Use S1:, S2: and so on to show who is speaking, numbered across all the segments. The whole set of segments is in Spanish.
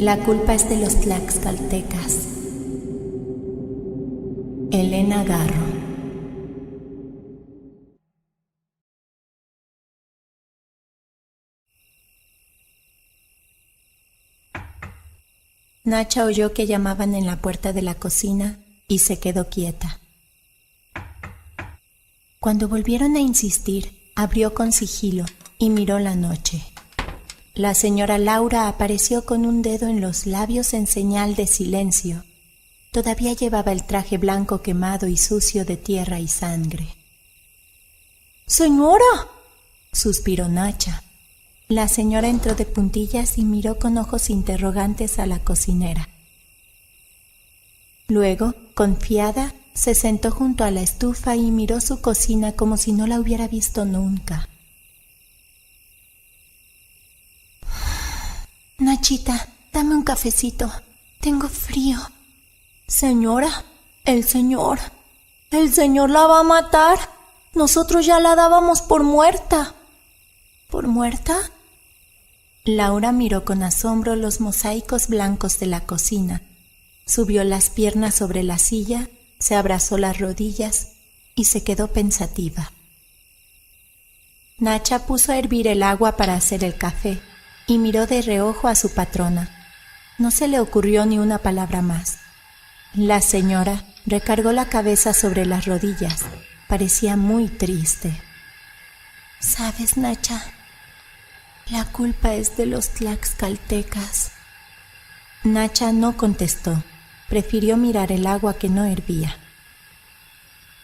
S1: La culpa es de los tlaxcaltecas. Elena Garro. Nacha oyó que llamaban en la puerta de la cocina y se quedó quieta. Cuando volvieron a insistir, abrió con sigilo y miró la noche. La señora Laura apareció con un dedo en los labios en señal de silencio. Todavía llevaba el traje blanco quemado y sucio de tierra y sangre. ¡Señora!, suspiró Nacha. La señora entró de puntillas y miró con ojos interrogantes a la cocinera. Luego, confiada, se sentó junto a la estufa y miró su cocina como si no la hubiera visto nunca. Nachita, dame un cafecito. Tengo frío. Señora, el señor la va a matar. Nosotros ya la dábamos por muerta. ¿Por muerta? Laura miró con asombro los mosaicos blancos de la cocina. Subió las piernas sobre la silla, se abrazó las rodillas y se quedó pensativa. Nacha puso a hervir el agua para hacer el café y miró de reojo a su patrona. No se le ocurrió ni una palabra más. La señora recargó la cabeza sobre las rodillas. Parecía muy triste. ¿Sabes, Nacha? La culpa es de los tlaxcaltecas. Nacha no contestó. Prefirió mirar el agua que no hervía.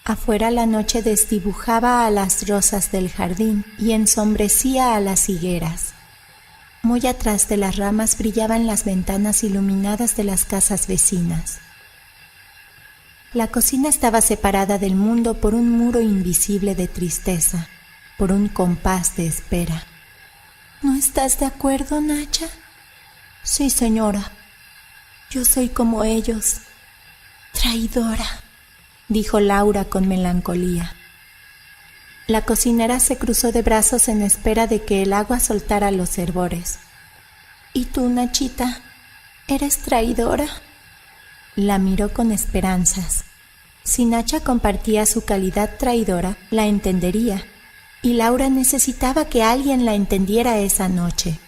S1: Afuera la noche desdibujaba a las rosas del jardín y ensombrecía a las higueras. Muy atrás de las ramas brillaban las ventanas iluminadas de las casas vecinas. La cocina estaba separada del mundo por un muro invisible de tristeza, por un compás de espera. ¿No estás de acuerdo, Nacha? Sí, señora. Yo soy como ellos. Traidora, dijo Laura con melancolía. La cocinera se cruzó de brazos en espera de que el agua soltara los hervores. ¿Y tú, Nachita, eres traidora? La miró con esperanzas. Si Nacha compartía su calidad traidora, la entendería, y Laura necesitaba que alguien la entendiera esa noche.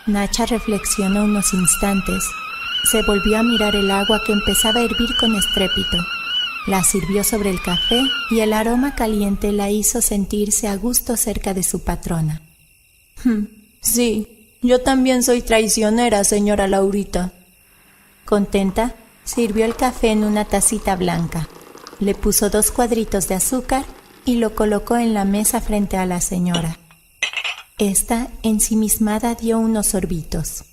S1: Nacha reflexionó unos instantes, se volvió a mirar el agua que empezaba a hervir con estrépito. La sirvió sobre el café y el aroma caliente la hizo sentirse a gusto cerca de su patrona. Sí, yo también soy traicionera, señora Laurita. Contenta, sirvió el café en una tacita blanca. Le puso 2 cuadritos de azúcar y lo colocó en la mesa frente a la señora. Esta, ensimismada, dio unos sorbitos.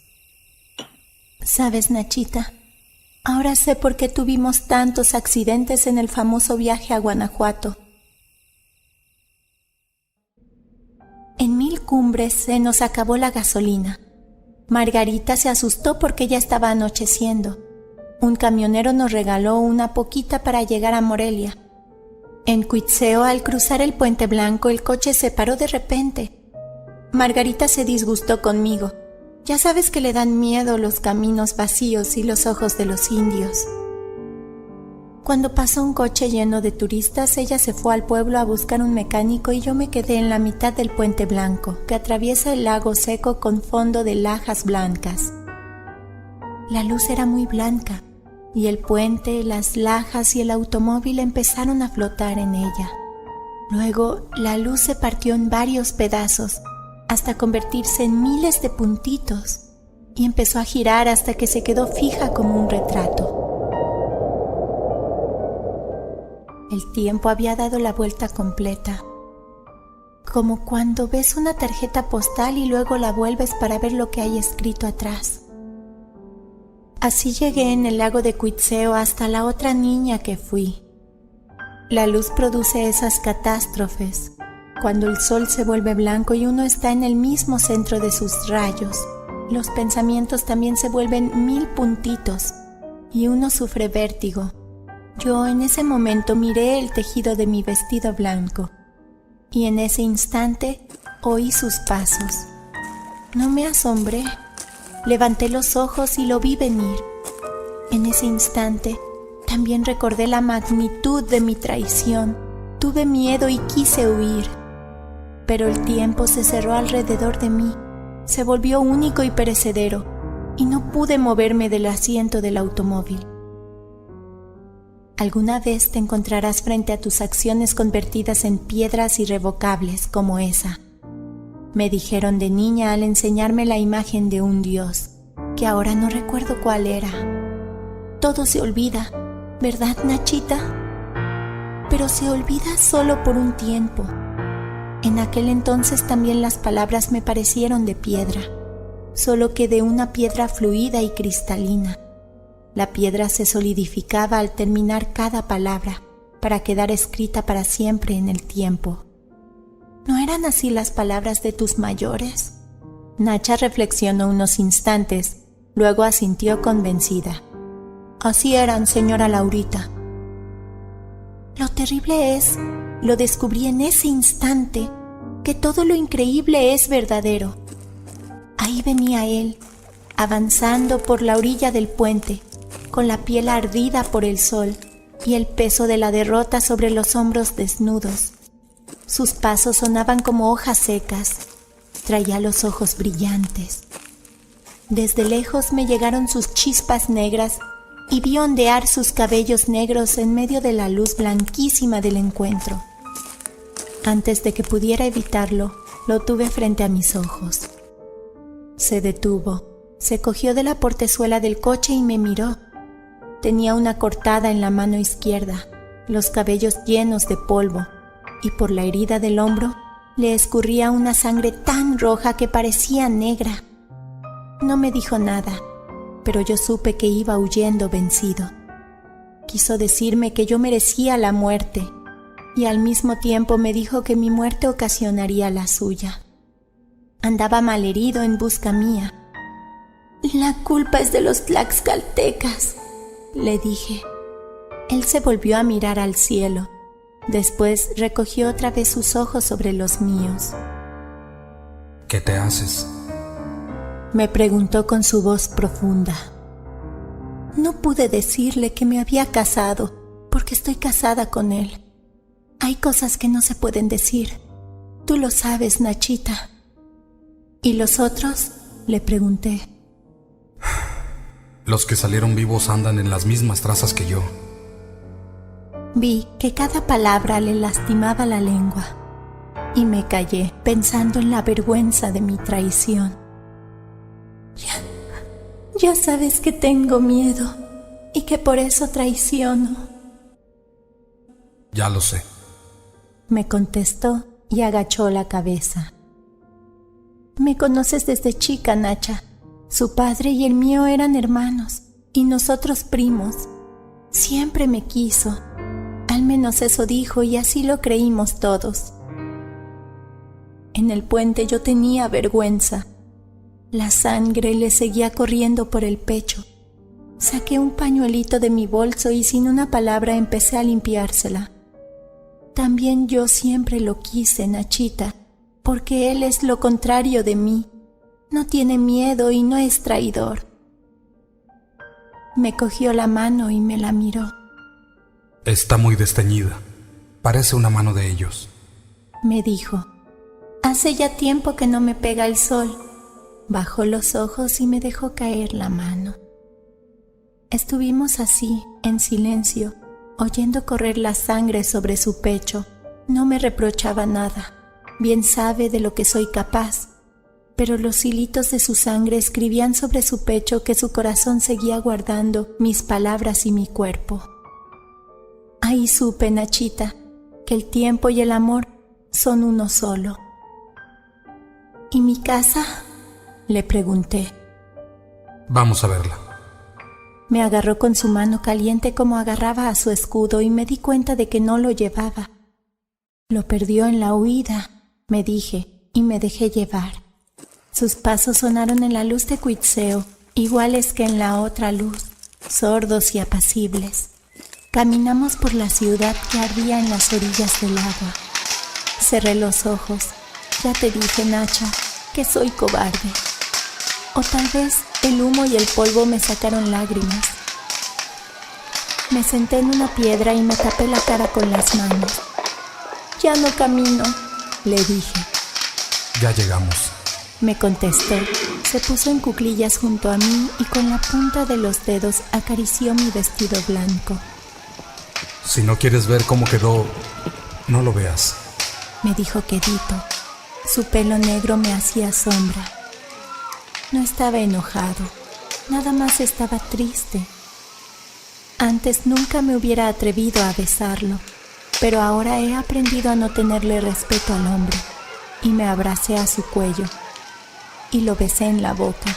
S1: ¿Sabes, Nachita? Ahora sé por qué tuvimos tantos accidentes en el famoso viaje a Guanajuato. En 1000 cumbres se nos acabó la gasolina. Margarita se asustó porque ya estaba anocheciendo. Un camionero nos regaló una poquita para llegar a Morelia. En Cuitzeo, al cruzar el Puente Blanco, el coche se paró de repente. Margarita se disgustó conmigo. Ya sabes que le dan miedo los caminos vacíos y los ojos de los indios. Cuando pasó un coche lleno de turistas, ella se fue al pueblo a buscar un mecánico y yo me quedé en la mitad del Puente Blanco, que atraviesa el lago seco con fondo de lajas blancas. La luz era muy blanca y el puente, las lajas y el automóvil empezaron a flotar en ella. Luego, la luz se partió en varios pedazos, hasta convertirse en miles de puntitos, y empezó a girar hasta que se quedó fija como un retrato. El tiempo había dado la vuelta completa, como cuando ves una tarjeta postal y luego la vuelves para ver lo que hay escrito atrás. Así llegué en el lago de Cuitzeo hasta la otra niña que fui. La luz produce esas catástrofes, cuando el sol se vuelve blanco y uno está en el mismo centro de sus rayos. Los pensamientos también se vuelven 1000 puntitos y uno sufre vértigo. Yo en ese momento miré el tejido de mi vestido blanco y en ese instante oí sus pasos. No me asombré, Levanté los ojos y lo vi venir. En ese instante, también recordé la magnitud de mi traición. Tuve miedo y quise huir. Pero el tiempo se cerró alrededor de mí. Se volvió único y perecedero, y no pude moverme del asiento del automóvil. Alguna vez te encontrarás frente a tus acciones convertidas en piedras irrevocables como esa. Me dijeron de niña al enseñarme la imagen de un dios, que ahora no recuerdo cuál era. Todo se olvida, ¿verdad, Nachita? Pero se olvida solo por un tiempo. En aquel entonces también las palabras me parecieron de piedra, solo que de una piedra fluida y cristalina. La piedra se solidificaba al terminar cada palabra para quedar escrita para siempre en el tiempo. ¿No eran así las palabras de tus mayores? Nacha reflexionó unos instantes, luego asintió convencida. Así eran, señora Laurita. Lo terrible es, lo descubrí en ese instante, que todo lo increíble es verdadero. Ahí venía él, avanzando por la orilla del puente, con la piel ardida por el sol y el peso de la derrota sobre los hombros desnudos. Sus pasos sonaban como hojas secas. Traía los ojos brillantes. Desde lejos me llegaron sus chispas negras y vi ondear sus cabellos negros en medio de la luz blanquísima del encuentro. Antes de que pudiera evitarlo, lo tuve frente a mis ojos. Se detuvo, se cogió de la portezuela del coche y me miró. Tenía una cortada en la mano izquierda, los cabellos llenos de polvo, y por la herida del hombro le escurría una sangre tan roja que parecía negra. No me dijo nada, pero yo supe que iba huyendo vencido. Quiso decirme que yo merecía la muerte, y al mismo tiempo me dijo que mi muerte ocasionaría la suya. Andaba malherido en busca mía. La culpa es de los tlaxcaltecas, le dije. Él se volvió a mirar al cielo. Después recogió otra vez sus ojos sobre los míos.
S2: ¿Qué te haces?,
S1: me preguntó con su voz profunda. No pude decirle que me había casado, porque estoy casada con él. Hay cosas que no se pueden decir. Tú lo sabes, Nachita. ¿Y los otros?, le pregunté.
S2: Los que salieron vivos andan en las mismas trazas que yo.
S1: Vi que cada palabra le lastimaba la lengua y me callé pensando en la vergüenza de mi traición. Ya sabes que tengo miedo y que por eso traiciono.
S2: Ya lo sé,
S1: me contestó y agachó la cabeza. Me conoces desde chica, Nacha. Su padre y el mío eran hermanos y nosotros primos. Siempre me quiso. Al menos eso dijo y así lo creímos todos. En el puente yo tenía vergüenza. La sangre le seguía corriendo por el pecho. Saqué un pañuelito de mi bolso y sin una palabra empecé a limpiársela. También yo siempre lo quise, Nachita, porque él es lo contrario de mí. No tiene miedo y no es traidor. Me cogió la mano y me la miró.
S2: Está muy desteñida. Parece una mano de ellos,
S1: me dijo. Hace ya tiempo que no me pega el sol. Bajó los ojos y me dejó caer la mano. Estuvimos así, en silencio, oyendo correr la sangre sobre su pecho. No me reprochaba nada. Bien sabe de lo que soy capaz. Pero los hilitos de su sangre escribían sobre su pecho que su corazón seguía guardando mis palabras y mi cuerpo. Ahí supe, Nachita, que el tiempo y el amor son uno solo. ¿Y mi casa?, le pregunté.
S2: Vamos a verla.
S1: Me agarró con su mano caliente como agarraba a su escudo y me di cuenta de que no lo llevaba. Lo perdió en la huida, me dije, y me dejé llevar. Sus pasos sonaron en la luz de Cuitzeo, iguales que en la otra luz, sordos y apacibles. Caminamos por la ciudad que ardía en las orillas del agua. Cerré los ojos. Ya te dije, Nacha, que soy cobarde. O tal vez El humo y el polvo me sacaron lágrimas. Me senté en una piedra y me tapé la cara con las manos. «Ya no camino», le dije.
S2: Ya llegamos,
S1: me contestó. Se puso en cuclillas junto a mí y con la punta de los dedos acarició mi vestido blanco.
S2: Si no quieres ver cómo quedó, no lo veas,
S1: me dijo quedito. Su pelo negro me hacía sombra. No estaba enojado, nada más estaba triste. Antes nunca me hubiera atrevido a besarlo, pero ahora he aprendido a no tenerle respeto al hombre, y me abracé a su cuello y lo besé en la boca.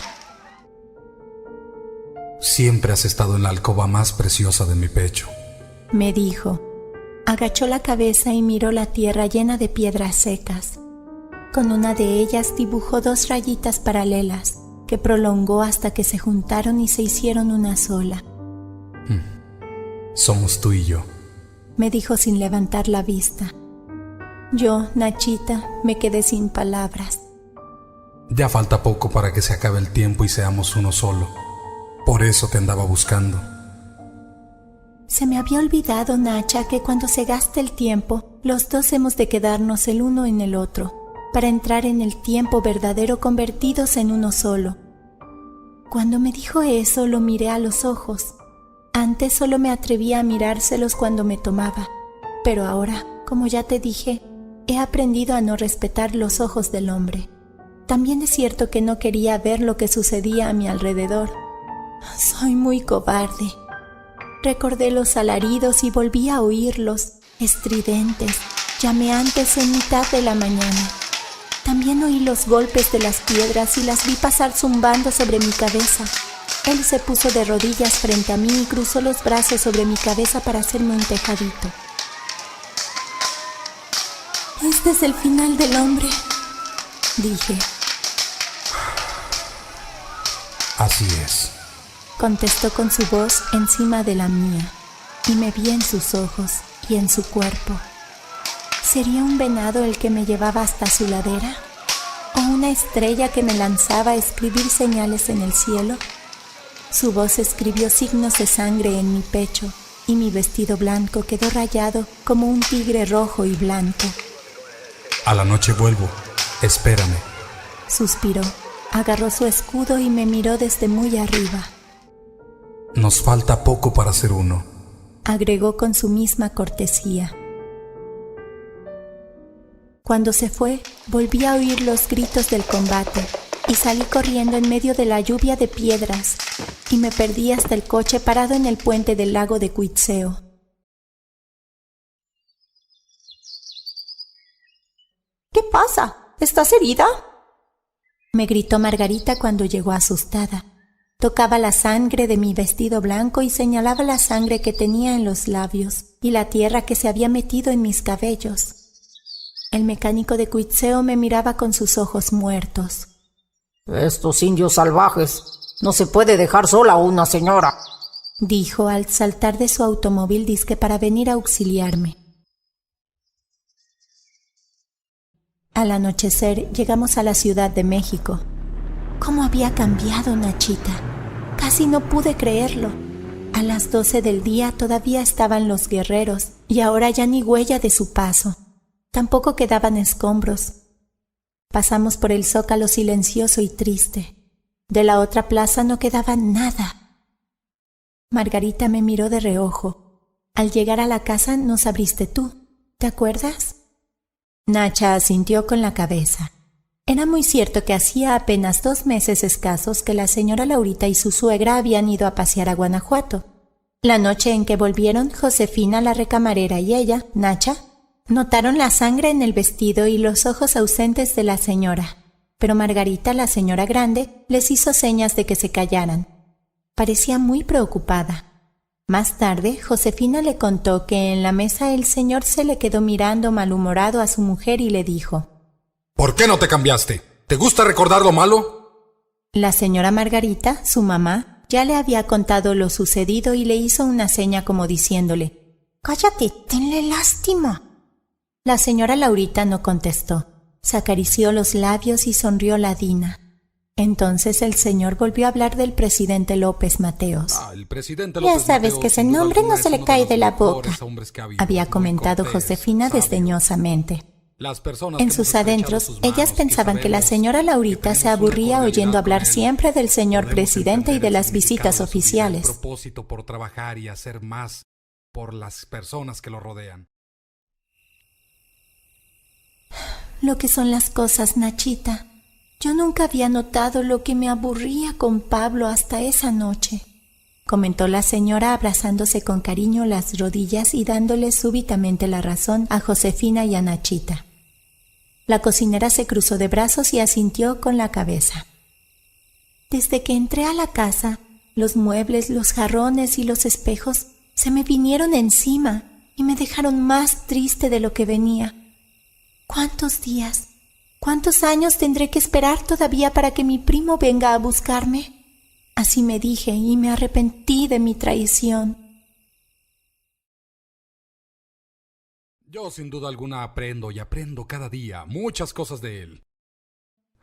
S2: Siempre has estado en la alcoba más preciosa de mi pecho,
S1: me dijo. Agachó la cabeza y miró la tierra llena de piedras secas. Con una de ellas dibujó 2 rayitas paralelas que prolongó hasta que se juntaron y se hicieron una sola.
S2: Somos tú y yo,
S1: me dijo sin levantar la vista. Yo, Nachita, me quedé sin palabras.
S2: Ya falta poco para que se acabe el tiempo y seamos uno solo. Por eso te andaba buscando.
S1: Se me había olvidado, Nacha, que cuando se gaste el tiempo, los dos hemos de quedarnos el uno en el otro, para entrar en el tiempo verdadero convertidos en uno solo. Cuando me dijo eso, lo miré a los ojos. Antes solo me atrevía a mirárselos cuando me tomaba, pero ahora, como ya te dije, he aprendido a no respetar los ojos del hombre. También es cierto que no quería ver lo que sucedía a mi alrededor. Soy muy cobarde. Recordé los alaridos y volví a oírlos, estridentes, llameantes en mitad de la mañana. También oí los golpes de las piedras y las vi pasar zumbando sobre mi cabeza. Él se puso de rodillas frente a mí y cruzó los brazos sobre mi cabeza para hacerme un tejadito. «Este es el final del hombre», dije.
S2: Así es,
S1: contestó con su voz encima de la mía, y me vi en sus ojos y en su cuerpo. ¿Sería un venado el que me llevaba hasta su ladera? ¿O una estrella que me lanzaba a escribir señales en el cielo? Su voz escribió signos de sangre en mi pecho, y mi vestido blanco quedó rayado como un tigre rojo y blanco.
S2: A la noche vuelvo, espérame,
S1: suspiró, agarró su escudo y me miró desde muy arriba.
S2: Nos falta poco para ser uno,
S1: agregó con su misma cortesía. Cuando se fue, volví a oír los gritos del combate y salí corriendo en medio de la lluvia de piedras y me perdí hasta el coche parado en el puente del lago de Cuitzeo. «¿Qué pasa? ¿Estás herida?», me gritó Margarita cuando llegó asustada. Tocaba la sangre de mi vestido blanco y señalaba la sangre que tenía en los labios y la tierra que se había metido en mis cabellos. El mecánico de Cuitzeo me miraba con sus ojos muertos.
S3: «Estos indios salvajes, no se puede dejar sola a una señora»,
S1: dijo al saltar de su automóvil disque para venir a auxiliarme. Al anochecer llegamos a la Ciudad de México. ¿Cómo había cambiado Nachita? Casi no pude creerlo. A las 12 del día todavía estaban los guerreros y ahora ya ni huella de su paso. Tampoco quedaban escombros. Pasamos por el Zócalo silencioso y triste. De la otra plaza no quedaba nada. Margarita me miró de reojo. Al llegar a la casa nos abriste tú, ¿te acuerdas? Nacha asintió con la cabeza. Era muy cierto que hacía apenas 2 meses escasos que la señora Laurita y su suegra habían ido a pasear a Guanajuato. La noche en que volvieron, Josefina, la recamarera, y ella, Nacha, notaron la sangre en el vestido y los ojos ausentes de la señora, pero Margarita, la señora grande, les hizo señas de que se callaran. Parecía muy preocupada. Más tarde, Josefina le contó que en la mesa el señor se le quedó mirando malhumorado a su mujer y le dijo:
S2: ¿Por qué no te cambiaste? ¿Te gusta recordar lo malo?
S1: La señora Margarita, su mamá, ya le había contado lo sucedido y le hizo una seña como diciéndole: «Cállate, tenle lástima». La señora Laurita no contestó. Se acarició los labios y sonrió ladina. Entonces el señor volvió a hablar del presidente López Mateos.
S2: El presidente
S1: Ya
S2: López
S1: sabes
S2: Mateos,
S1: que ese
S2: sin duda
S1: nombre
S2: alguna,
S1: no se
S2: es
S1: le
S2: uno
S1: cae
S2: los
S1: de la
S2: mejores
S1: boca,
S2: hombres que ha habido.
S1: había
S2: Muy
S1: comentado
S2: cortés,
S1: Josefina
S2: sabio.
S1: desdeñosamente.
S2: Las personas
S1: En
S2: que
S1: sus
S2: hemos estrechado
S1: adentros,
S2: sus
S1: ellas
S2: manos,
S1: pensaban que la
S2: sabemos
S1: señora Laurita
S2: que
S1: se
S2: tenemos una
S1: aburría
S2: cordialidad
S1: oyendo hablar
S2: con él,
S1: siempre del señor
S2: podemos
S1: presidente y
S2: entender
S1: de
S2: el
S1: las
S2: significado
S1: visitas
S2: de su vida,
S1: oficiales.
S2: el propósito por trabajar y hacer más por las personas que lo rodean.
S1: Lo que son las cosas, Nachita. Yo nunca había notado lo que me aburría con Pablo hasta esa noche, comentó la señora abrazándose con cariño las rodillas y dándole súbitamente la razón a Josefina y a Nachita. La cocinera se cruzó de brazos y asintió con la cabeza. Desde que entré a la casa, los muebles, los jarrones y los espejos se me vinieron encima y me dejaron más triste de lo que venía. ¿Cuántos días, cuántos años tendré que esperar todavía para que mi primo venga a buscarme? Así me dije y me arrepentí de mi traición.
S2: Yo sin duda alguna aprendo y aprendo cada día muchas cosas de él.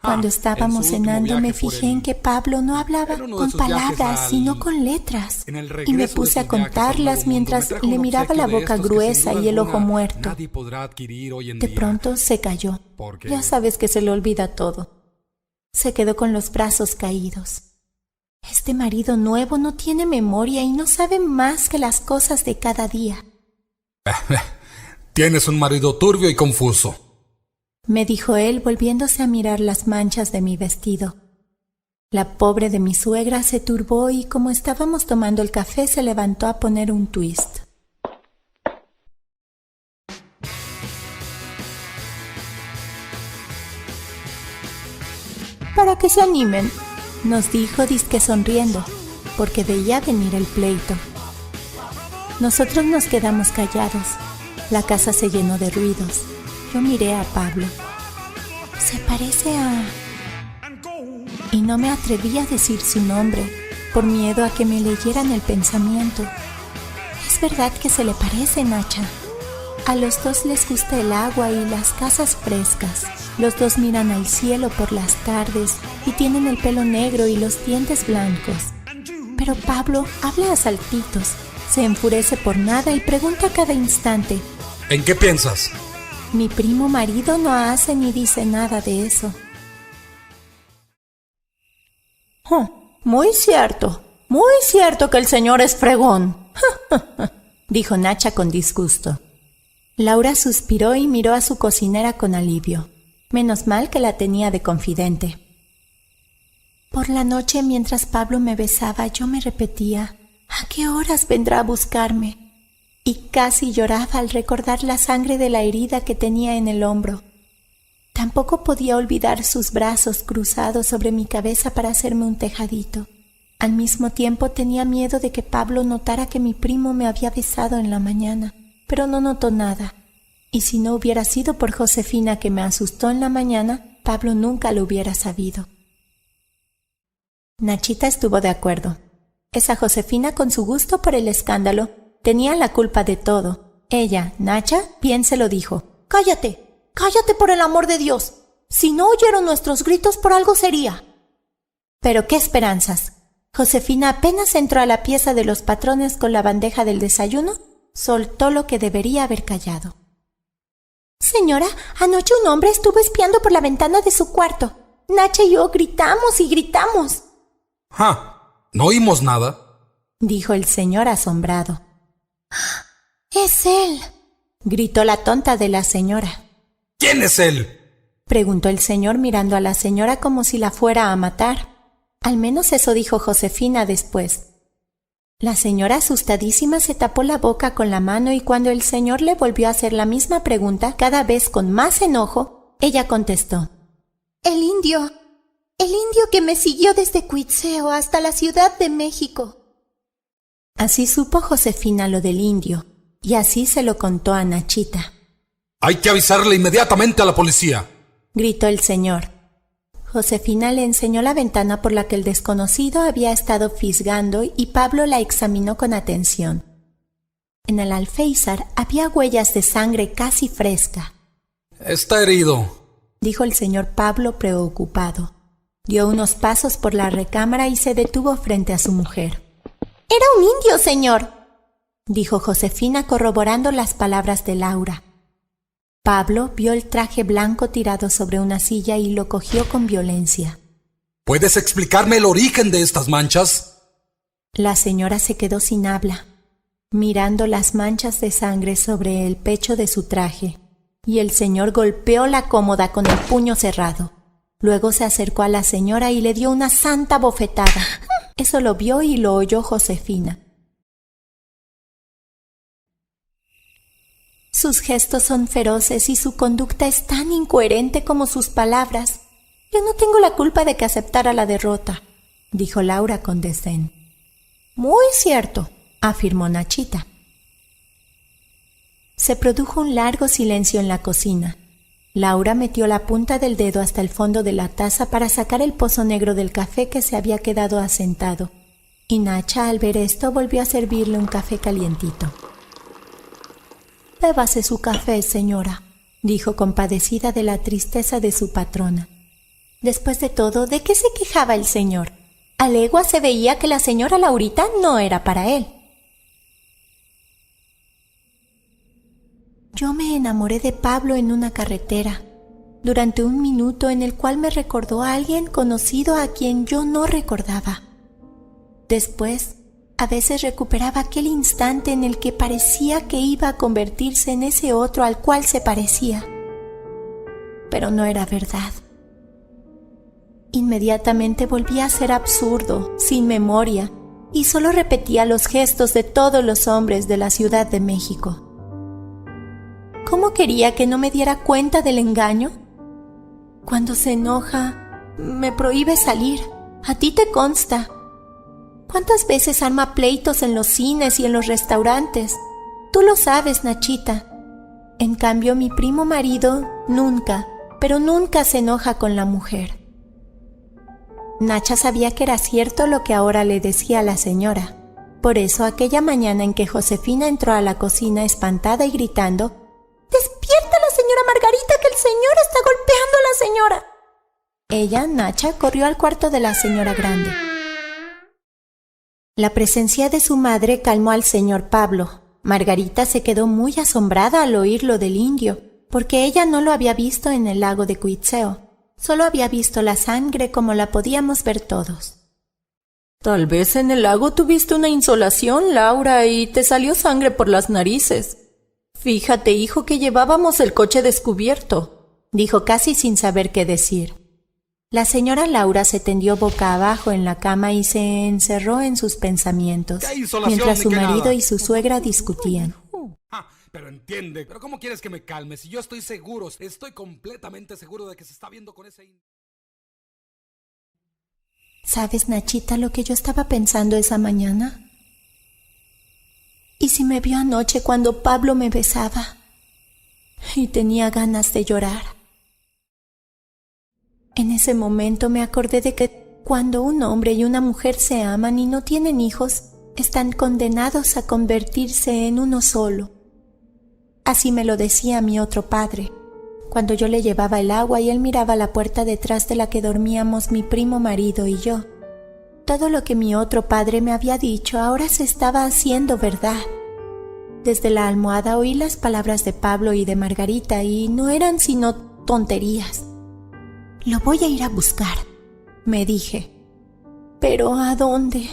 S1: Cuando estábamos
S2: en su último
S1: cenando me
S2: viaje por
S1: fijé en que Pablo no hablaba
S2: en uno de
S1: con
S2: sus viajes
S1: palabras, sino con letras,
S2: en el
S1: y me
S2: regreso
S1: puse
S2: de
S1: a
S2: sus viajes al
S1: contarlas
S2: Nuevo Mundo,
S1: mientras
S2: me trajo
S1: le
S2: un
S1: miraba
S2: obsequio
S1: la
S2: de
S1: boca
S2: estos que sin
S1: gruesa
S2: duda
S1: y el ojo
S2: alguna
S1: muerto.
S2: nadie podrá adquirir hoy en
S1: De
S2: día.
S1: pronto se cayó.
S2: Porque
S1: Ya sabes que se le olvida todo. Se quedó con los brazos caídos. Este marido nuevo no tiene memoria y no sabe más que las cosas de cada día.
S2: Tienes un marido turbio y confuso,
S1: me dijo él volviéndose a mirar las manchas de mi vestido. La pobre de mi suegra se turbó y como estábamos tomando el café se levantó a poner un twist. Para que se animen, nos dijo disque sonriendo, porque veía venir el pleito. Nosotros nos quedamos callados. La casa se llenó de ruidos. Yo miré a Pablo. Se parece a... Y no me atreví a decir su nombre, por miedo a que me leyeran el pensamiento. Es verdad que se le parece, Nacha. A los dos les gusta el agua y las casas frescas. Los dos miran al cielo por las tardes y tienen el pelo negro y los dientes blancos. Pero Pablo habla a saltitos, se enfurece por nada y pregunta a cada instante:
S2: ¿en qué piensas?
S1: Mi primo marido no hace ni dice nada de eso. Muy cierto que el señor es fregón, dijo Nacha con disgusto. Laura suspiró y miró a su cocinera con alivio. Menos mal que la tenía de confidente. Por la noche, mientras Pablo me besaba, yo me repetía: ¿a qué horas vendrá a buscarme? Y casi lloraba al recordar la sangre de la herida que tenía en el hombro. Tampoco podía olvidar sus brazos cruzados sobre mi cabeza para hacerme un tejadito. Al mismo tiempo tenía miedo de que Pablo notara que mi primo me había besado en la mañana, pero no notó nada. Y si no hubiera sido por Josefina que me asustó en la mañana, Pablo nunca lo hubiera sabido. Nachita estuvo de acuerdo. Esa Josefina, con su gusto por el escándalo, tenía la culpa de todo. Ella, Nacha, bien se lo dijo. ¡Cállate! ¡Cállate por el amor de Dios! Si no oyeron nuestros gritos, por algo sería. Pero qué esperanzas. Josefina apenas entró a la pieza de los patrones con la bandeja del desayuno, soltó lo que debería haber callado. Señora, anoche un hombre estuvo espiando por la ventana de su cuarto. Nacha y yo gritamos y gritamos.
S2: ¿No oímos nada?
S1: Dijo el señor asombrado. ¡Es él!, gritó la tonta de la señora.
S2: ¿Quién es él?,
S1: preguntó el señor mirando a la señora como si la fuera a matar. Al menos eso dijo Josefina después. La señora, asustadísima, se tapó la boca con la mano y cuando el señor le volvió a hacer la misma pregunta, cada vez con más enojo, ella contestó: El indio que me siguió desde Cuitzeo hasta la Ciudad de México. Así supo Josefina lo del indio, y así se lo contó a Nachita.
S2: Hay que avisarle inmediatamente a la policía,
S1: gritó el señor. Josefina le enseñó la ventana por la que el desconocido había estado fisgando y Pablo la examinó con atención. En el alféizar había huellas de sangre casi fresca.
S2: Está herido,
S1: dijo el señor Pablo preocupado. Dio unos pasos por la recámara y se detuvo frente a su mujer. «Era un indio, señor», dijo Josefina corroborando las palabras de Laura. Pablo vio el traje blanco tirado sobre una silla y lo cogió con violencia.
S2: ¿Puedes explicarme el origen de estas manchas?
S1: La señora se quedó sin habla, mirando las manchas de sangre sobre el pecho de su traje, y el señor golpeó la cómoda con el puño cerrado. Luego se acercó a la señora y le dio una santa bofetada. Eso lo vio y lo oyó Josefina. Sus gestos son feroces y su conducta es tan incoherente como sus palabras. Yo no tengo la culpa de que aceptara la derrota, dijo Laura con desdén. Muy cierto, afirmó Nachita. Se produjo un largo silencio en la cocina. Laura metió la punta del dedo hasta el fondo de la taza para sacar el pozo negro del café que se había quedado asentado, y Nacha, al ver esto, volvió a servirle un café calientito. «Bébase su café, señora», dijo compadecida de la tristeza de su patrona. Después de todo, ¿de qué se quejaba el señor? A legua se veía que la señora Laurita no era para él. Yo me enamoré de Pablo en una carretera, durante un minuto en el cual me recordó a alguien conocido a quien yo no recordaba. Después, a veces recuperaba aquel instante en el que parecía que iba a convertirse en ese otro al cual se parecía. Pero no era verdad. Inmediatamente volvía a ser absurdo, sin memoria, y solo repetía los gestos de todos los hombres de la Ciudad de México. ¿Cómo quería que no me diera cuenta del engaño? Cuando se enoja, me prohíbe salir. A ti te consta. ¿Cuántas veces arma pleitos en los cines y en los restaurantes? Tú lo sabes, Nachita. En cambio, mi primo marido nunca, pero nunca se enoja con la mujer. Nacha sabía que era cierto lo que ahora le decía la señora. Por eso, aquella mañana en que Josefina entró a la cocina espantada y gritando: «¡Despierta la señora Margarita, que el señor está golpeando a la señora!», ella, Nacha, corrió al cuarto de la señora grande. La presencia de su madre calmó al señor Pablo. Margarita se quedó muy asombrada al oír lo del indio, porque ella no lo había visto en el lago de Cuitzeo. Solo había visto la sangre como la podíamos ver todos. «Tal vez en el lago tuviste una insolación, Laura, y te salió sangre por las narices. Fíjate, hijo, que llevábamos el coche descubierto», dijo casi sin saber qué decir. La señora Laura se tendió boca abajo en la cama y se encerró en sus pensamientos, mientras su marido y su suegra discutían.
S2: Pero entiende, ¿pero cómo quieres que me calme? Si yo estoy seguro, estoy completamente seguro de que se está viendo con ese...
S1: ¿Sabes, Nachita, lo que yo estaba pensando esa mañana? ¿Y si me vio anoche cuando Pablo me besaba? Y tenía ganas de llorar. En ese momento me acordé de que cuando un hombre y una mujer se aman y no tienen hijos, están condenados a convertirse en uno solo. Así me lo decía mi otro padre, cuando yo le llevaba el agua y él miraba la puerta detrás de la que dormíamos mi primo marido y yo. Todo lo que mi otro padre me había dicho ahora se estaba haciendo verdad. Desde la almohada oí las palabras de Pablo y de Margarita y no eran sino tonterías. «Lo voy a ir a buscar», me dije. «¿Pero a dónde?».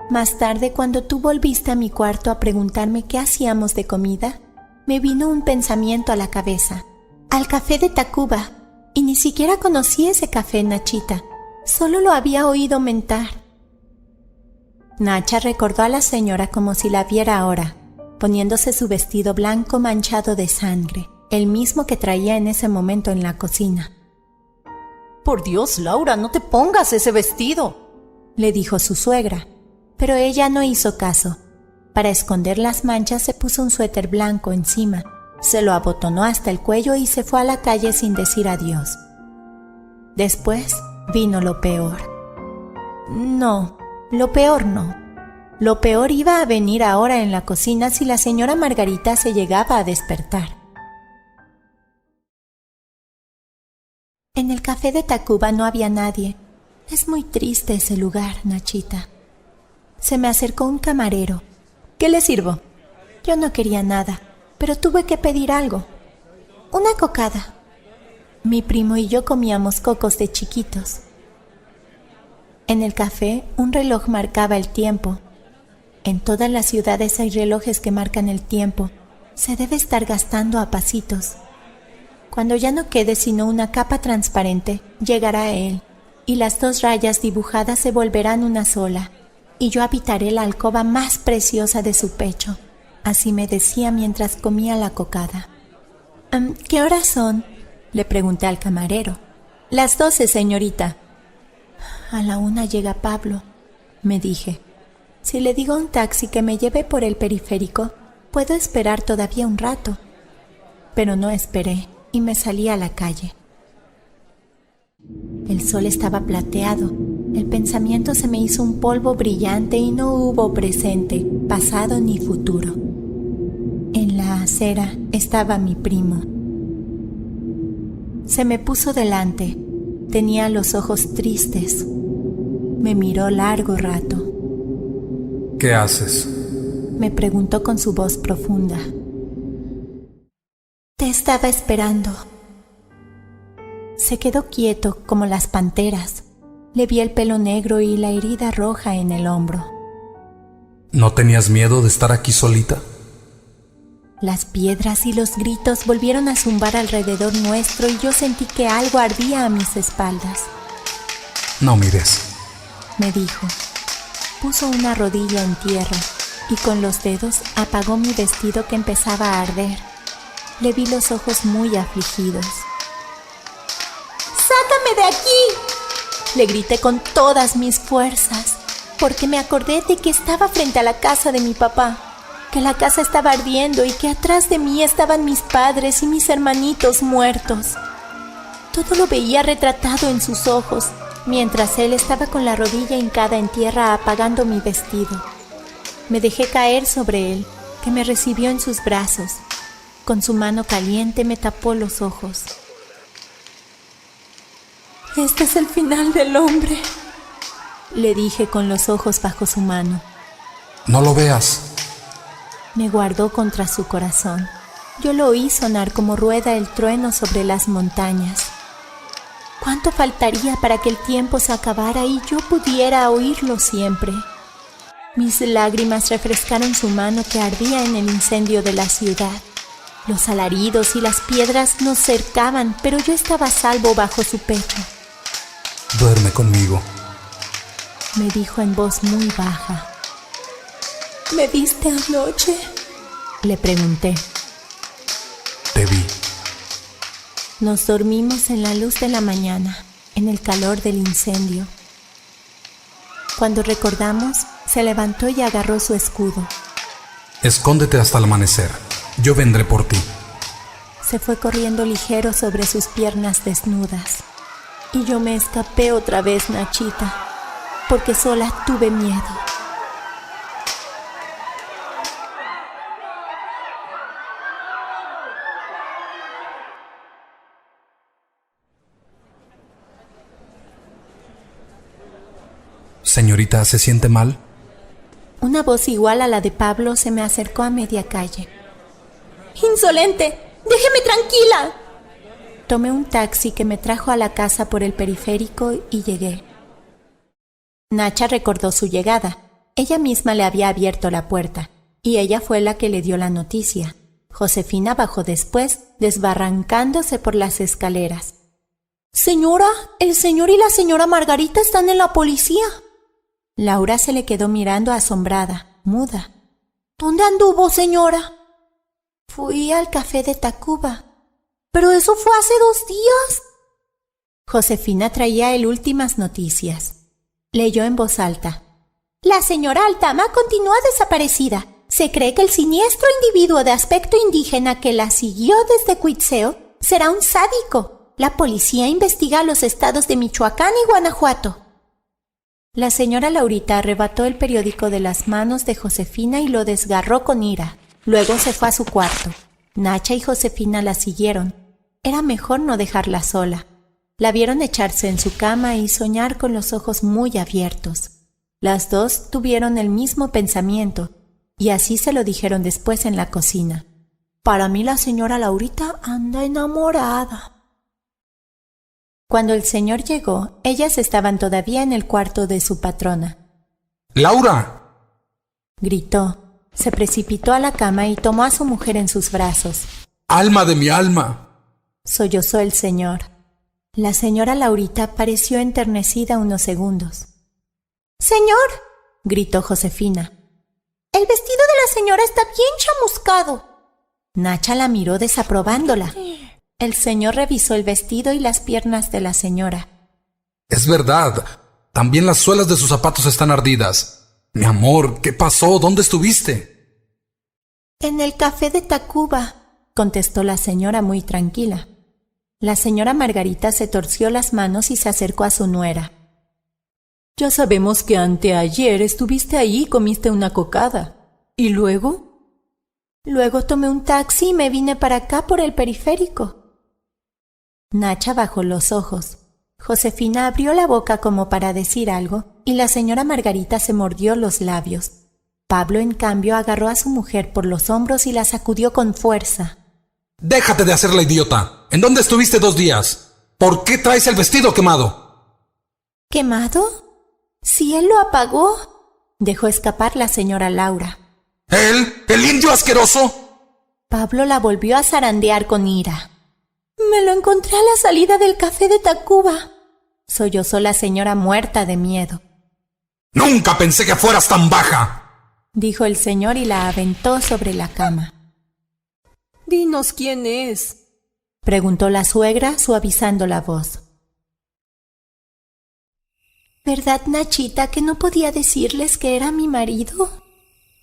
S1: Más tarde, cuando tú volviste a mi cuarto a preguntarme qué hacíamos de comida, me vino un pensamiento a la cabeza. Al café de Tacuba. Y ni siquiera conocí ese café, Nachita. Solo lo había oído mentar. Nacha recordó a la señora como si la viera ahora, poniéndose su vestido blanco manchado de sangre, el mismo que traía en ese momento en la cocina. «Por Dios, Laura, no te pongas ese vestido», le dijo su suegra. Pero ella no hizo caso. Para esconder las manchas se puso un suéter blanco encima, se lo abotonó hasta el cuello y se fue a la calle sin decir adiós. Después vino lo peor. No, lo peor no. Lo peor iba a venir ahora en la cocina si la señora Margarita se llegaba a despertar. En el café de Tacuba no había nadie. Es muy triste ese lugar, Nachita. Se me acercó un camarero. ¿Qué le sirvo? Yo no quería nada, pero tuve que pedir algo. Una cocada. Mi primo y yo comíamos cocos de chiquitos. En el café, un reloj marcaba el tiempo. En todas las ciudades hay relojes que marcan el tiempo. Se debe estar gastando a pasitos. Cuando ya no quede sino una capa transparente, llegará él, y las 2 rayas dibujadas se volverán una sola, y yo habitaré la alcoba más preciosa de su pecho. Así me decía mientras comía la cocada. ¿Qué horas son?, le pregunté al camarero. Las 12, señorita. A la 1 llega Pablo, me dije. Si le digo a un taxi que me lleve por el periférico, puedo esperar todavía un rato. Pero no esperé y me salí a la calle. El sol estaba plateado. El pensamiento se me hizo un polvo brillante y no hubo presente, pasado ni futuro. En la acera estaba mi primo. Se me puso delante. Tenía los ojos tristes. Me miró largo rato.
S2: ¿Qué haces?
S1: Me preguntó con su voz profunda. Te estaba esperando. Se quedó quieto como las panteras. Le vi el pelo negro y la herida roja en el hombro.
S2: ¿No tenías miedo de estar aquí solita?
S1: Las piedras y los gritos volvieron a zumbar alrededor nuestro y yo sentí que algo ardía a mis espaldas.
S2: No mires,
S1: me dijo. Puso una rodilla en tierra y con los dedos apagó mi vestido que empezaba a arder. Le vi los ojos muy afligidos. ¡Sácame de aquí!, le grité con todas mis fuerzas, porque me acordé de que estaba frente a la casa de mi papá, que la casa estaba ardiendo y que atrás de mí estaban mis padres y mis hermanitos muertos. Todo lo veía retratado en sus ojos, mientras él estaba con la rodilla hincada en tierra apagando mi vestido. Me dejé caer sobre él, que me recibió en sus brazos. Con su mano caliente me tapó los ojos. Este es el final del hombre, le dije con los ojos bajo su mano.
S2: No lo veas.
S1: Me guardó contra su corazón. Yo lo oí sonar como rueda el trueno sobre las montañas. ¿Cuánto faltaría para que el tiempo se acabara y yo pudiera oírlo siempre? Mis lágrimas refrescaron su mano que ardía en el incendio de la ciudad. Los alaridos y las piedras nos cercaban, pero yo estaba a salvo bajo su pecho.
S2: Duerme conmigo,
S1: me dijo en voz muy baja. ¿Me viste anoche?, le pregunté.
S2: Te vi.
S1: Nos dormimos en la luz de la mañana, en el calor del incendio. Cuando recordamos, se levantó y agarró su escudo.
S2: Escóndete hasta el amanecer. Yo vendré por ti.
S1: Se fue corriendo ligero sobre sus piernas desnudas. Y yo me escapé otra vez, Nachita, porque sola tuve miedo.
S2: Señorita, ¿se siente mal?
S1: Una voz igual a la de Pablo se me acercó a media calle. ¡Insolente! ¡Déjeme tranquila! Tomé un taxi que me trajo a la casa por el periférico y llegué. Nacha recordó su llegada. Ella misma le había abierto la puerta, y ella fue la que le dio la noticia. Josefina bajó después, desbarrancándose por las escaleras. «Señora, el señor y la señora Margarita están en la policía». Laura se le quedó mirando asombrada, muda. «¿Dónde anduvo, señora?» «Fui al café de Tacuba». «¿Pero eso fue hace 2 días?» Josefina traía el últimas noticias. Leyó en voz alta. «La señora Altama continúa desaparecida. Se cree que el siniestro individuo de aspecto indígena que la siguió desde Cuitzeo será un sádico. La policía investiga los estados de Michoacán y Guanajuato». La señora Laurita arrebató el periódico de las manos de Josefina y lo desgarró con ira. Luego se fue a su cuarto. Nacha y Josefina la siguieron. Era mejor no dejarla sola. La vieron echarse en su cama y soñar con los ojos muy abiertos. Las dos tuvieron el mismo pensamiento, y así se lo dijeron después en la cocina. Para mí la señora Laurita anda enamorada. Cuando el señor llegó, ellas estaban todavía en el cuarto de su patrona.
S2: ¡Laura!
S1: Gritó, se precipitó a la cama y tomó a su mujer en sus brazos.
S2: ¡Alma de mi alma!
S1: Sollozó el señor. La señora Laurita pareció enternecida unos segundos. «¡Señor!», gritó Josefina. «El vestido de la señora está bien chamuscado». Nacha la miró desaprobándola. El señor revisó el vestido y las piernas de la señora.
S2: Es verdad. También las suelas de sus zapatos están ardidas. Mi amor, ¿qué pasó? ¿Dónde estuviste?
S1: En el café de Tacuba, contestó la señora muy tranquila. La señora Margarita se torció las manos y se acercó a su nuera. Ya sabemos que anteayer estuviste ahí y comiste una cocada. ¿Y luego? Luego tomé un taxi y me vine para acá por el periférico. Nacha bajó los ojos. Josefina abrió la boca como para decir algo y la señora Margarita se mordió los labios. Pablo, en cambio, agarró a su mujer por los hombros y la sacudió con fuerza.
S2: ¡Déjate de hacer la idiota! ¿En dónde estuviste 2 días? ¿Por qué traes el vestido quemado?
S1: ¿Quemado? Si él lo apagó, dejó escapar la señora Laura.
S2: ¿Él? ¿El indio asqueroso?
S1: Pablo la volvió a zarandear con ira. Me lo encontré a la salida del café de Tacuba, sollozó la señora muerta de miedo.
S2: ¡Nunca pensé que fueras tan baja!,
S1: dijo el señor y la aventó sobre la cama. «Dinos quién es», preguntó la suegra suavizando la voz. «¿Verdad, Nachita, que no podía decirles que era mi marido?»,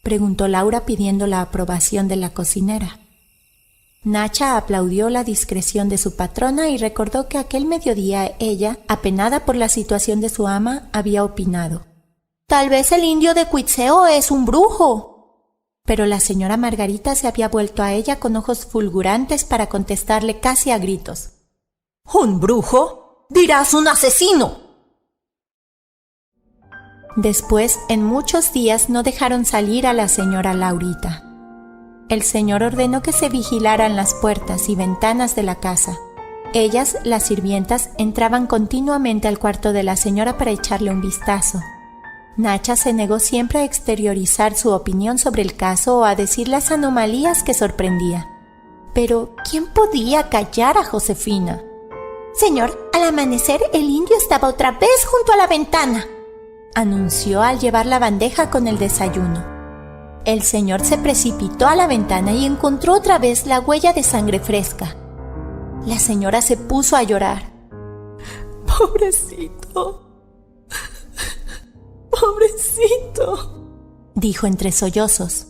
S1: preguntó Laura pidiendo la aprobación de la cocinera. Nacha aplaudió la discreción de su patrona y recordó que aquel mediodía ella, apenada por la situación de su ama, había opinado: «Tal vez el indio de Cuitzeo es un brujo». Pero la señora Margarita se había vuelto a ella con ojos fulgurantes para contestarle casi a gritos: «¿Un brujo? Dirás un asesino». Después, en muchos días, no dejaron salir a la señora Laurita. El señor ordenó que se vigilaran las puertas y ventanas de la casa. Ellas, las sirvientas, entraban continuamente al cuarto de la señora para echarle un vistazo. Nacha se negó siempre a exteriorizar su opinión sobre el caso o a decir las anomalías que sorprendía. Pero, ¿quién podía callar a Josefina? «Señor, al amanecer el indio estaba otra vez junto a la ventana», anunció al llevar la bandeja con el desayuno. El señor se precipitó a la ventana y encontró otra vez la huella de sangre fresca. La señora se puso a llorar. «Pobrecito, pobrecito», dijo entre sollozos.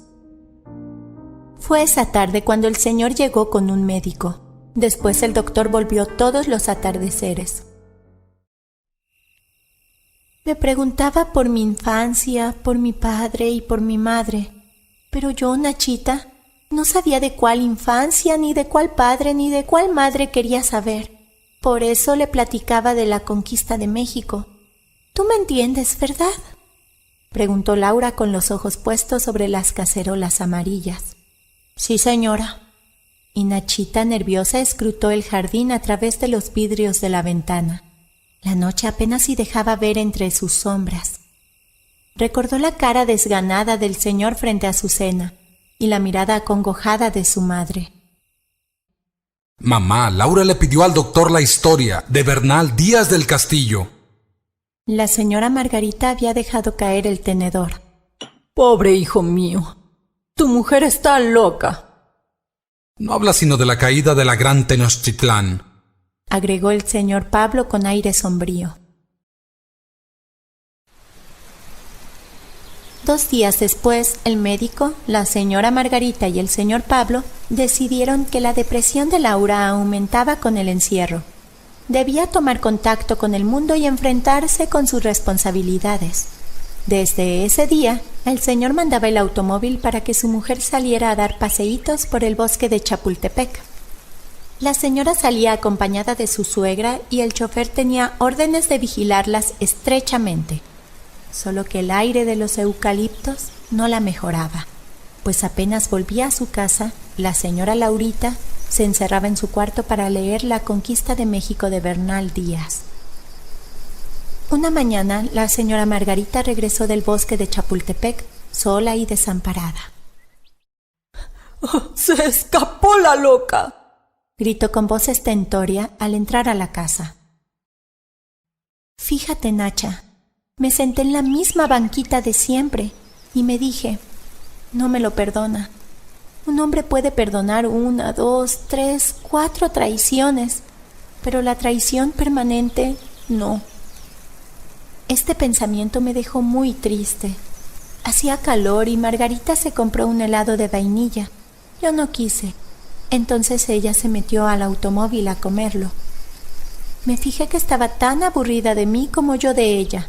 S1: Fue esa tarde cuando el señor llegó con un médico. Después el doctor volvió todos los atardeceres. Me preguntaba por mi infancia, por mi padre y por mi madre. Pero yo, Nachita, no sabía de cuál infancia, ni de cuál padre, ni de cuál madre quería saber. Por eso le platicaba de la conquista de México. ¿Tú me entiendes, verdad?, preguntó Laura con los ojos puestos sobre las cacerolas amarillas. Sí, señora. Y Nachita, nerviosa, escrutó el jardín a través de los vidrios de la ventana. La noche apenas si dejaba ver entre sus sombras. Recordó la cara desganada del señor frente a su cena y la mirada acongojada de su madre.
S2: Mamá, Laura le pidió al doctor la historia de Bernal Díaz del Castillo.
S1: La señora Margarita había dejado caer el tenedor. Pobre hijo mío, tu mujer está loca.
S2: No habla sino de la caída de la gran Tenochtitlán,
S1: agregó el señor Pablo con aire sombrío. 2 días después, el médico, la señora Margarita y el señor Pablo decidieron que la depresión de Laura aumentaba con el encierro. Debía tomar contacto con el mundo y enfrentarse con sus responsabilidades. Desde ese día, el señor mandaba el automóvil para que su mujer saliera a dar paseítos por el bosque de Chapultepec. La señora salía acompañada de su suegra y el chofer tenía órdenes de vigilarlas estrechamente. Solo que el aire de los eucaliptos no la mejoraba, pues apenas volvía a su casa, la señora Laurita se encerraba en su cuarto para leer La conquista de México de Bernal Díaz. Una mañana, la señora Margarita regresó del bosque de Chapultepec, sola y desamparada.
S4: ¡Oh, se escapó la loca!,
S1: gritó con voz estentórea al entrar a la casa. Fíjate, Nacha, me senté en la misma banquita de siempre y me dije, no me lo perdona. Un hombre puede perdonar 1, 2, 3, 4 traiciones, pero la traición permanente, no. Este pensamiento me dejó muy triste. Hacía calor y Margarita se compró un helado de vainilla. Yo no quise. Entonces ella se metió al automóvil a comerlo. Me fijé que estaba tan aburrida de mí como yo de ella.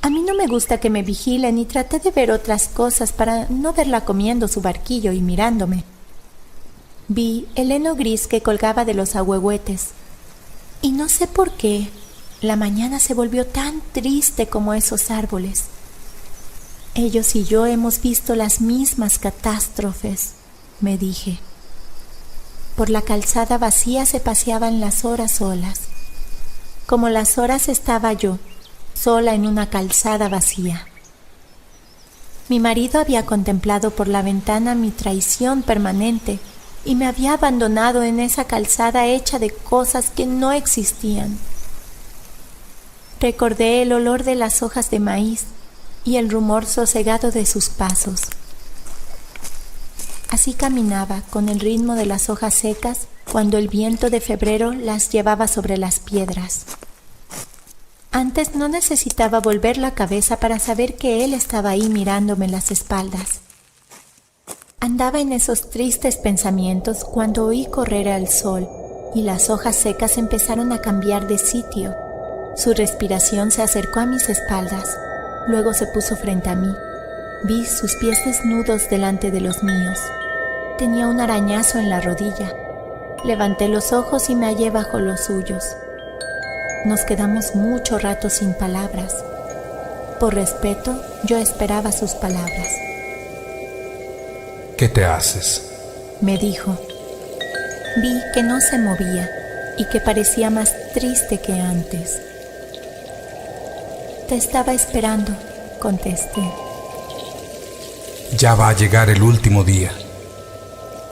S1: A mí no me gusta que me vigilen y traté de ver otras cosas para no verla comiendo su barquillo y mirándome. Vi el heno gris que colgaba de los ahuehuetes. Y no sé por qué, la mañana se volvió tan triste como esos árboles. Ellos y yo hemos visto las mismas catástrofes, me dije. Por la calzada vacía se paseaban las horas solas. Como las horas estaba yo, sola en una calzada vacía. Mi marido había contemplado por la ventana mi traición permanente y me había abandonado en esa calzada hecha de cosas que no existían. Recordé el olor de las hojas de maíz y el rumor sosegado de sus pasos. Así caminaba con el ritmo de las hojas secas cuando el viento de febrero las llevaba sobre las piedras. Antes no necesitaba volver la cabeza para saber que él estaba ahí mirándome las espaldas. Andaba en esos tristes pensamientos cuando oí correr al sol y las hojas secas empezaron a cambiar de sitio. Su respiración se acercó a mis espaldas, luego se puso frente a mí. Vi sus pies desnudos delante de los míos. Tenía un arañazo en la rodilla. Levanté los ojos y me hallé bajo los suyos. Nos quedamos mucho rato sin palabras. Por respeto, yo esperaba sus palabras.
S2: ¿Qué te haces?,
S1: me dijo. Vi que no se movía y que parecía más triste que antes. Te estaba esperando, contesté.
S2: Ya va a llegar el último día.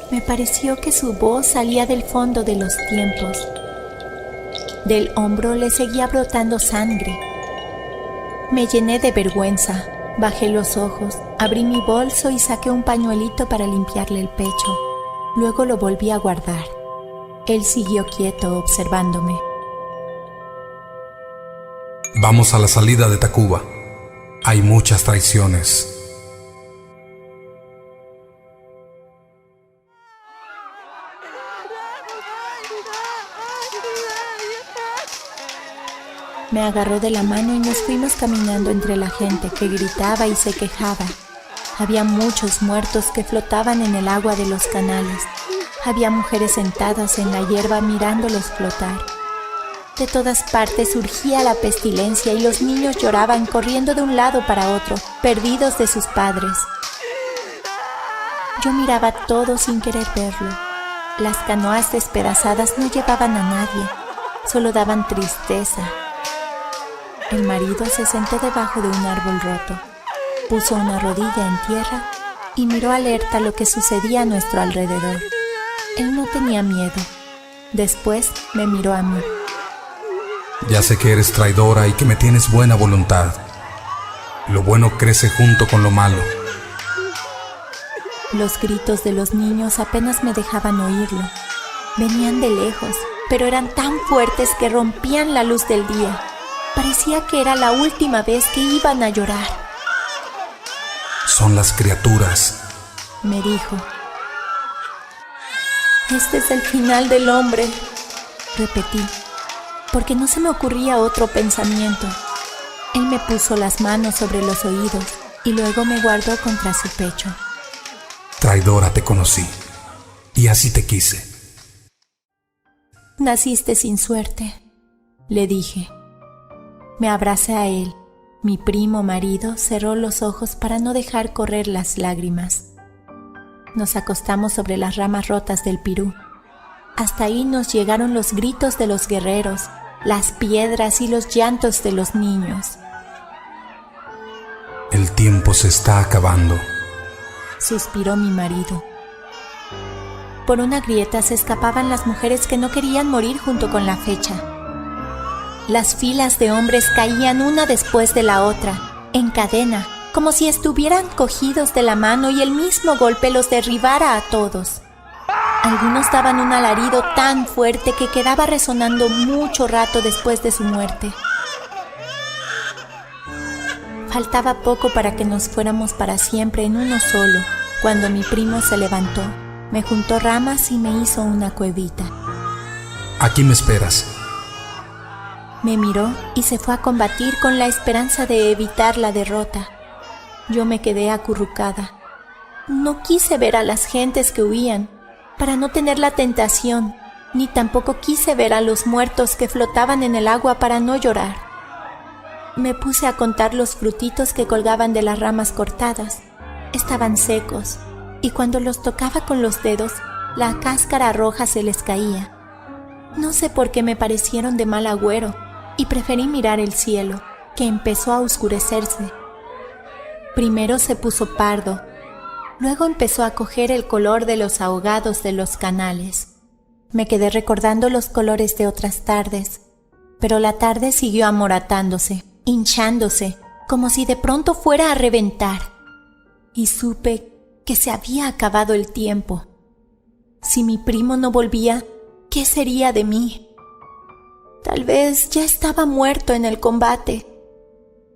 S1: Me pareció que su voz salía del fondo de los tiempos. Del hombro le seguía brotando sangre. Me llené de vergüenza, bajé los ojos, abrí mi bolso y saqué un pañuelito para limpiarle el pecho. Luego lo volví a guardar. Él siguió quieto observándome.
S2: Vamos a la salida de Tacuba. Hay muchas traiciones.
S1: Me agarró de la mano y nos fuimos caminando entre la gente que gritaba y se quejaba. Había muchos muertos que flotaban en el agua de los canales. Había mujeres sentadas en la hierba mirándolos flotar. De todas partes surgía la pestilencia y los niños lloraban corriendo de un lado para otro, perdidos de sus padres. Yo miraba todo sin querer verlo. Las canoas despedazadas no llevaban a nadie, solo daban tristeza. El marido se sentó debajo de un árbol roto, puso una rodilla en tierra y miró alerta lo que sucedía a nuestro alrededor. Él no tenía miedo. Después me miró a mí.
S2: Ya sé que eres traidora y que me tienes buena voluntad. Lo bueno crece junto con lo malo.
S1: Los gritos de los niños apenas me dejaban oírlo. Venían de lejos, pero eran tan fuertes que rompían la luz del día. Parecía que era la última vez que iban a llorar.
S2: Son las criaturas,
S1: me dijo. Este es el final del hombre, repetí, porque no se me ocurría otro pensamiento. Él me puso las manos sobre los oídos y luego me guardó contra su pecho.
S2: Traidora te conocí, y así te quise.
S1: Naciste sin suerte, le dije. Me abracé a él. Mi primo marido cerró los ojos para no dejar correr las lágrimas. Nos acostamos sobre las ramas rotas del pirú. Hasta ahí nos llegaron los gritos de los guerreros, las piedras y los llantos de los niños.
S2: El tiempo se está acabando,
S1: suspiró mi marido. Por una grieta se escapaban las mujeres que no querían morir junto con la fecha. Las filas de hombres caían una después de la otra, en cadena, como si estuvieran cogidos de la mano y el mismo golpe los derribara a todos. Algunos daban un alarido tan fuerte que quedaba resonando mucho rato después de su muerte. Faltaba poco para que nos fuéramos para siempre en uno solo, cuando mi primo se levantó, me juntó ramas y me hizo una cuevita.
S2: Aquí me esperas.
S1: Me miró y se fue a combatir con la esperanza de evitar la derrota. Yo me quedé acurrucada. No quise ver a las gentes que huían, para no tener la tentación, ni tampoco quise ver a los muertos que flotaban en el agua para no llorar. Me puse a contar los frutitos que colgaban de las ramas cortadas. Estaban secos, y cuando los tocaba con los dedos, la cáscara roja se les caía. No sé por qué me parecieron de mal agüero, y preferí mirar el cielo, que empezó a oscurecerse. Primero se puso pardo, luego empezó a coger el color de los ahogados de los canales. Me quedé recordando los colores de otras tardes, pero la tarde siguió amoratándose, hinchándose, como si de pronto fuera a reventar. Y supe que se había acabado el tiempo. Si mi primo no volvía, ¿qué sería de mí? Tal vez ya estaba muerto en el combate.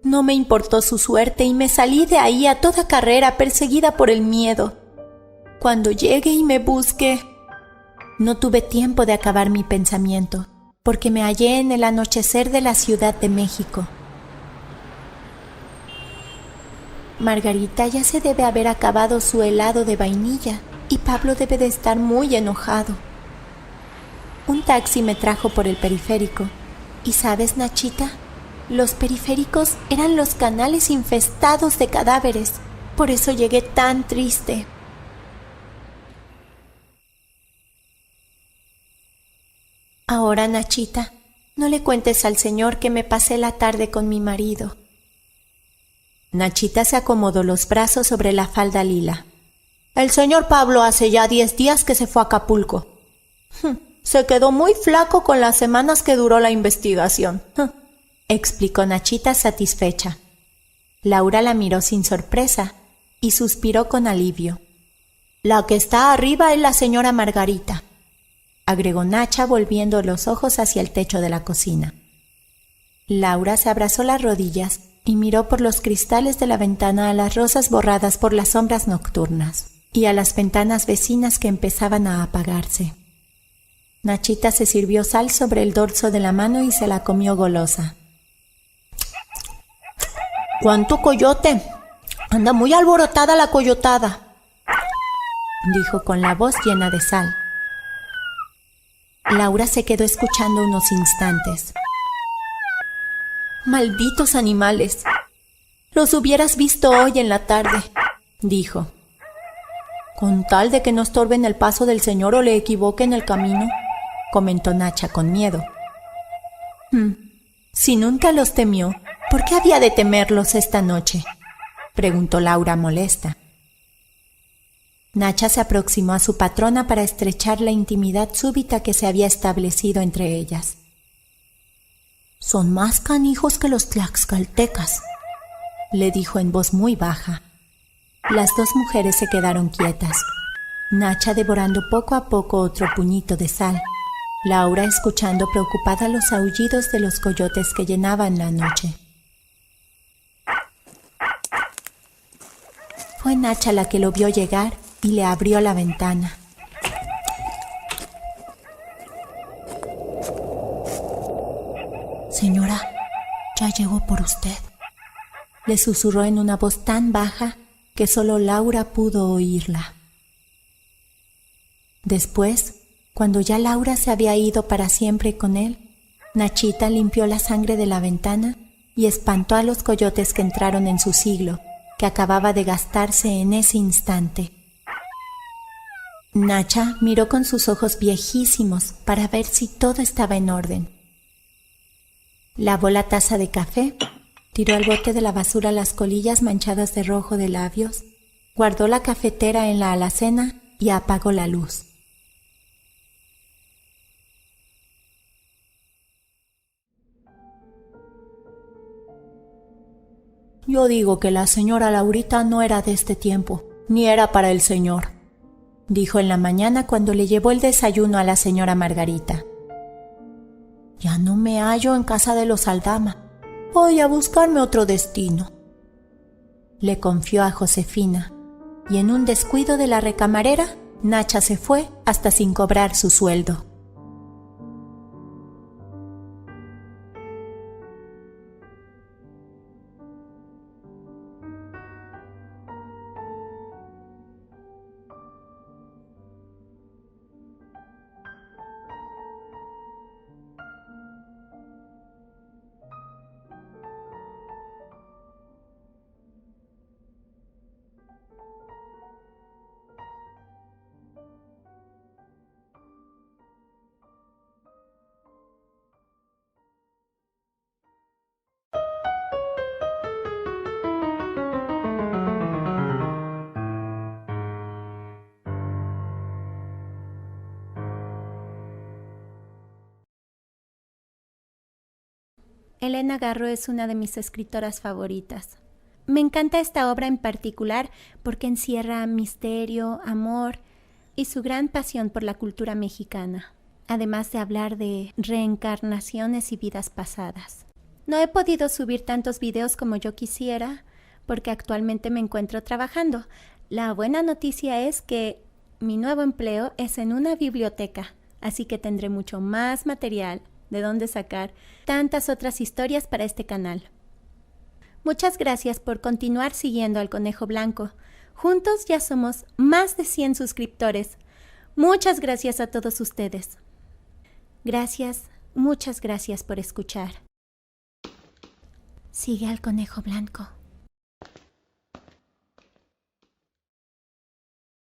S1: No me importó su suerte y me salí de ahí a toda carrera, perseguida por el miedo. Cuando llegue y me busque... No tuve tiempo de acabar mi pensamiento, porque me hallé en el anochecer de la Ciudad de México. Margarita ya se debe haber acabado su helado de vainilla y Pablo debe de estar muy enojado. Un taxi me trajo por el periférico. ¿Y sabes, Nachita? Los periféricos eran los canales infestados de cadáveres. Por eso llegué tan triste. Ahora, Nachita, no le cuentes al señor que me pasé la tarde con mi marido. Nachita se acomodó los brazos sobre la falda lila. El señor Pablo hace ya 10 días que se fue a Acapulco. Se quedó muy flaco con las semanas que duró la investigación, explicó Nachita satisfecha. Laura la miró sin sorpresa y suspiró con alivio. La que está arriba es la señora Margarita, agregó Nacha volviendo los ojos hacia el techo de la cocina. Laura se abrazó las rodillas y miró por los cristales de la ventana a las rosas borradas por las sombras nocturnas y a las ventanas vecinas que empezaban a apagarse. Nachita se sirvió sal sobre el dorso de la mano y se la comió golosa. ¡Cuánto coyote! Anda muy alborotada la coyotada, dijo con la voz llena de sal. Laura se quedó escuchando unos instantes. Malditos animales. Los hubieras visto hoy en la tarde, dijo. Con tal de que no estorben el paso del señor o le equivoquen el camino, comentó Nacha con miedo. Si nunca los temió, ¿por qué había de temerlos esta noche?, preguntó Laura molesta. Nacha se aproximó a su patrona para estrechar la intimidad súbita que se había establecido entre ellas. Son más canijos que los tlaxcaltecas, le dijo en voz muy baja. Las dos mujeres se quedaron quietas, Nacha devorando poco a poco otro puñito de sal, Laura escuchando preocupada los aullidos de los coyotes que llenaban la noche. Fue Nacha la que lo vio llegar y le abrió la ventana. Señora, ya llegó por usted, le susurró en una voz tan baja que solo Laura pudo oírla. Después Cuando ya Laura se había ido para siempre con él, Nachita limpió la sangre de la ventana y espantó a los coyotes que entraron en su siglo, que acababa de gastarse en ese instante. Nacha miró con sus ojos viejísimos para ver si todo estaba en orden. Lavó la taza de café, tiró al bote de la basura las colillas manchadas de rojo de labios, guardó la cafetera en la alacena y apagó la luz.
S4: Yo digo que la señora Laurita no era de este tiempo, ni era para el señor,
S1: dijo en la mañana cuando le llevó el desayuno a la señora Margarita.
S4: Ya no me hallo en casa de los Aldama. Voy a buscarme otro destino,
S1: le confió a Josefina, y en un descuido de la recamarera, Nacha se fue hasta sin cobrar su sueldo. Elena Garro es una de mis escritoras favoritas. Me encanta esta obra en particular porque encierra misterio, amor y su gran pasión por la cultura mexicana, además de hablar de reencarnaciones y vidas pasadas. No he podido subir tantos videos como yo quisiera porque actualmente me encuentro trabajando. La buena noticia es que mi nuevo empleo es en una biblioteca, así que tendré mucho más material de dónde sacar tantas otras historias para este canal. Muchas gracias por continuar siguiendo al Conejo Blanco. Juntos ya somos más de 100 suscriptores. Muchas gracias a todos ustedes. Gracias, muchas gracias por escuchar. Sigue al Conejo Blanco.